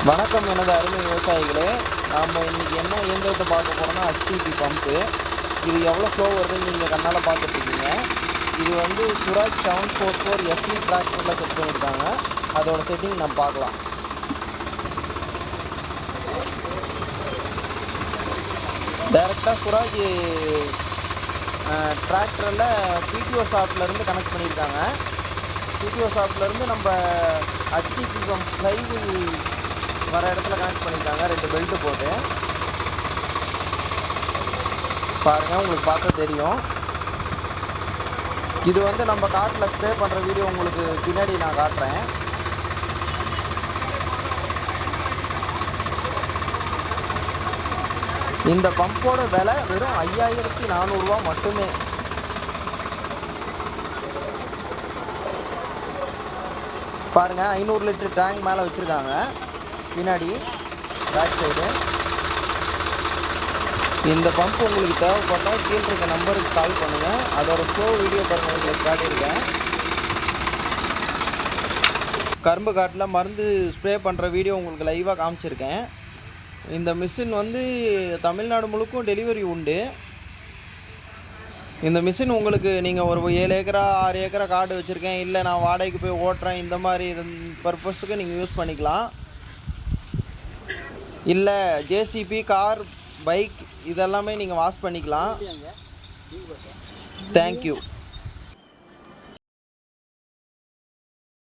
வணக்கம் எனது அருமை விவசாயிகளே. நாம் இன்றைக்கி என்ன இயந்திரத்தை பார்க்க போகிறோம்னா HTP பம்பு. இது எவ்வளோ ஃப்ளோ வருதுன்னு நீங்கள் கண்ணால் பார்த்துட்ருக்கீங்க. இது வந்து சுராஜ் 744 FE டிராக்டரில் செட் பண்ணியிருக்காங்க. அதோட செட்டிங் நம்ம பார்க்கலாம். டைரெக்டாக சுராஜ் டிராக்டரில் PTO ஷாப்லேருந்து கனெக்ட் பண்ணியிருக்காங்க. PTO ஷாப்லேருந்து நம்ம HTP பம்ப் ஃப்ளைவில் வர இடத்துல கனெக்ட் பண்ணியிருக்காங்க. 2 பெல்ட்டு போட்டு பாருங்கள், உங்களுக்கு பார்த்தா தெரியும். இது வந்து நம்ம காட்டில் ஸ்ப்ரே பண்ணுற வீடியோ உங்களுக்கு பின்னாடி நான் காட்டுறேன். இந்த பம்போட விலை வெறும் 5400 ரூபா மட்டுமே. பாருங்கள், 500 லிட்டர் டேங்க் மேலே வச்சுருக்காங்க. பின்னாடி பேக் சைடு இந்த பம்ப் உங்களுக்கு தேவைப்பட்டால் கீழே இருக்க நம்பருக்கு கால் பண்ணுங்கள். அதோட ஃப்ளோ வீடியோ பாருங்கள், உங்களுக்கு காட்டியிருக்கேன். கரும்பு காட்டில் மருந்து ஸ்ப்ரே பண்ணுற வீடியோ உங்களுக்கு லைவாக காமிச்சிருக்கேன். இந்த மிஷின் வந்து தமிழ்நாடு முழுக்கும் டெலிவரி உண்டு. இந்த மிஷின் உங்களுக்கு நீங்கள் ஒரு 7 ஏக்கரா 6 ஏக்கரா காடு வச்சுருக்கேன், இல்லை நான் வாடகைக்கு போய் ஓட்டுறேன், இந்த மாதிரி பர்பஸுக்கு நீங்கள் யூஸ் பண்ணிக்கலாம். இல்லை JCB, கார், பைக் இதெல்லாமே நீங்கள் வாஷ் பண்ணிக்கலாம். தேங்க்யூ.